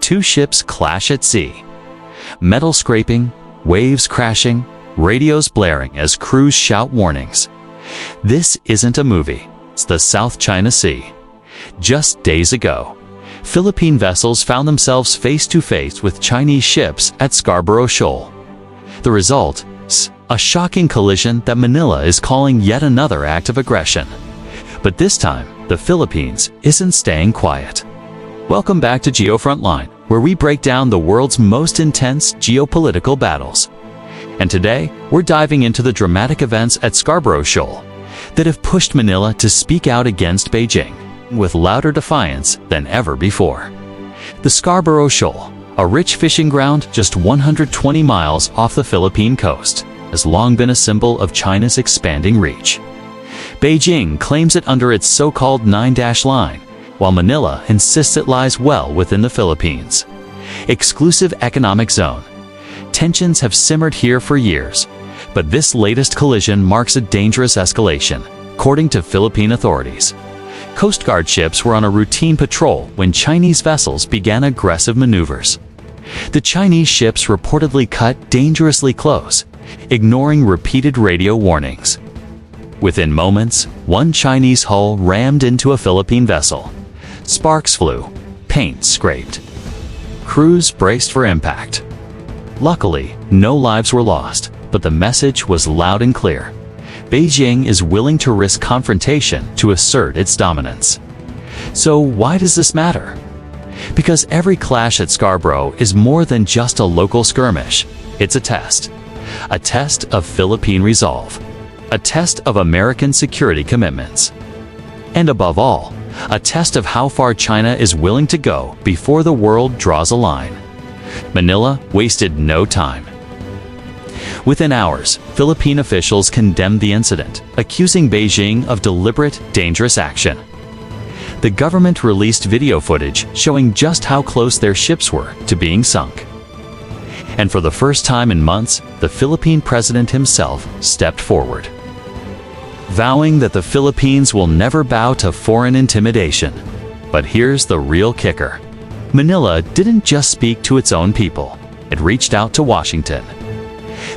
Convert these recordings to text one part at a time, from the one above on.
two ships clash at sea. Metal scraping, waves crashing, radios blaring as crews shout warnings. This isn't a movie, it's the South China Sea. Just days ago, Philippine vessels found themselves face to face with Chinese ships at Scarborough Shoal. The result? A shocking collision that Manila is calling yet another act of aggression. But this time, the Philippines isn't staying quiet. Welcome back to GeoFrontline, where we break down the world's most intense geopolitical battles. And today, we're diving into the dramatic events at Scarborough Shoal that have pushed Manila to speak out against Beijing with louder defiance than ever before. The Scarborough Shoal, a rich fishing ground just 120 miles off the Philippine coast, has long been a symbol of China's expanding reach. Beijing claims it under its so-called nine-dash line, while Manila insists it lies well within the Philippines' exclusive economic zone. Tensions have simmered here for years, but this latest collision marks a dangerous escalation, according to Philippine authorities. Coast Guard ships were on a routine patrol when Chinese vessels began aggressive maneuvers. The Chinese ships reportedly cut dangerously close, ignoring repeated radio warnings. Within moments, one Chinese hull rammed into a Philippine vessel. Sparks flew, paint scraped. Crews braced for impact. Luckily, no lives were lost, but the message was loud and clear. Beijing is willing to risk confrontation to assert its dominance. So why does this matter? Because every clash at Scarborough is more than just a local skirmish. It's a test of Philippine resolve, a test of American security commitments, and above all, a test of how far China is willing to go before the world draws a line. Manila wasted no time. Within hours, Philippine officials condemned the incident, accusing Beijing of deliberate, dangerous action. The government released video footage showing just how close their ships were to being sunk. And for the first time in months, the Philippine president himself stepped forward, vowing that the Philippines will never bow to foreign intimidation. But here's the real kicker. Manila didn't just speak to its own people. It reached out to Washington.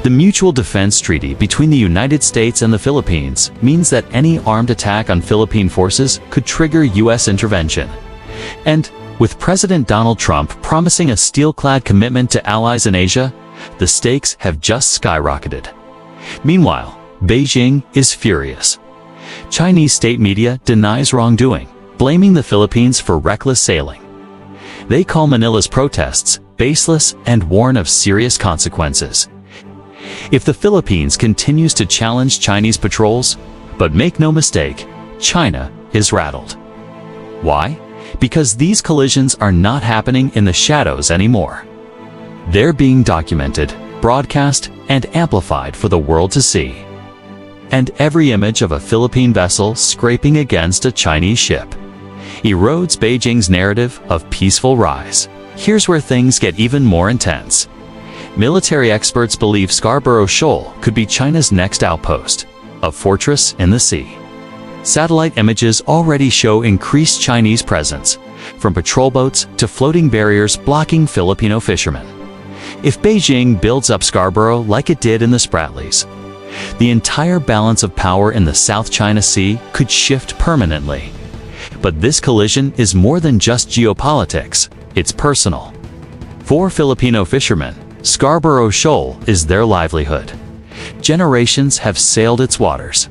The Mutual Defense Treaty between the United States and the Philippines means that any armed attack on Philippine forces could trigger U.S. intervention. And with President Donald Trump promising a steel-clad commitment to allies in Asia, the stakes have just skyrocketed. Meanwhile, Beijing is furious. Chinese state media denies wrongdoing, blaming the Philippines for reckless sailing. They call Manila's protests baseless and warn of serious consequences if the Philippines continues to challenge Chinese patrols. But make no mistake, China is rattled. Why? Because these collisions are not happening in the shadows anymore. They're being documented, broadcast, and amplified for the world to see. And every image of a Philippine vessel scraping against a Chinese ship erodes Beijing's narrative of peaceful rise. Here's where things get even more intense. Military experts believe Scarborough Shoal could be China's next outpost, a fortress in the sea. Satellite images already show increased Chinese presence, from patrol boats to floating barriers blocking Filipino fishermen. If Beijing builds up Scarborough like it did in the Spratlys, the entire balance of power in the South China Sea could shift permanently. But this collision is more than just geopolitics, it's personal. For Filipino fishermen, Scarborough Shoal is their livelihood. Generations have sailed its waters,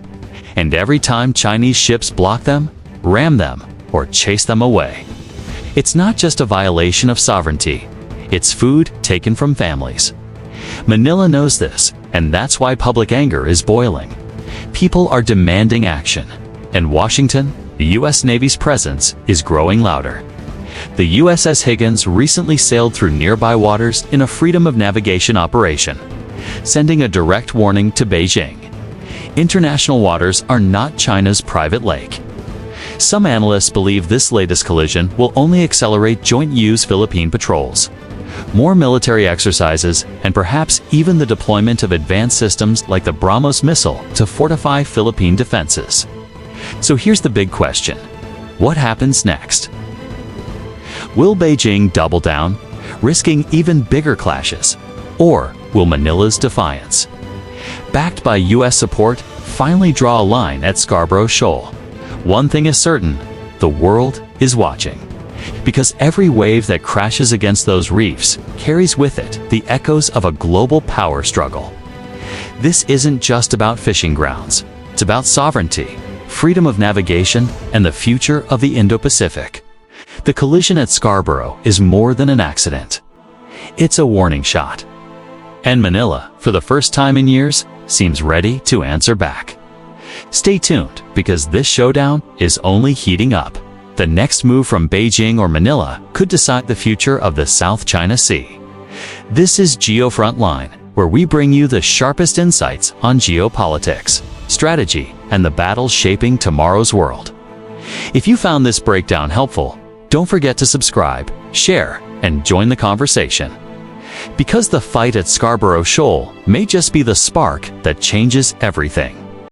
and every time Chinese ships block them, ram them, or chase them away, it's not just a violation of sovereignty, it's food taken from families. Manila knows this, and that's why public anger is boiling. People are demanding action. In Washington, the U.S. Navy's presence is growing louder. The USS Higgins recently sailed through nearby waters in a freedom of navigation operation, sending a direct warning to Beijing. International waters are not China's private lake. Some analysts believe this latest collision will only accelerate joint use Philippine patrols, more military exercises, and perhaps even the deployment of advanced systems like the BrahMos missile to fortify Philippine defenses. So here's the big question. What happens next? Will Beijing double down, risking even bigger clashes? Or will Manila's defiance, backed by U.S. support, finally draw a line at Scarborough Shoal? One thing is certain, the world is watching. Because every wave that crashes against those reefs carries with it the echoes of a global power struggle. This isn't just about fishing grounds. It's about sovereignty, freedom of navigation, and the future of the Indo-Pacific. The collision at Scarborough is more than an accident. It's a warning shot. And Manila, for the first time in years, seems ready to answer back. Stay tuned, because this showdown is only heating up. The next move from Beijing or Manila could decide the future of the South China Sea. This is GeoFrontline, where we bring you the sharpest insights on geopolitics, strategy, and the battles shaping tomorrow's world. If you found this breakdown helpful, don't forget to subscribe, share, and join the conversation. Because the fight at Scarborough Shoal may just be the spark that changes everything.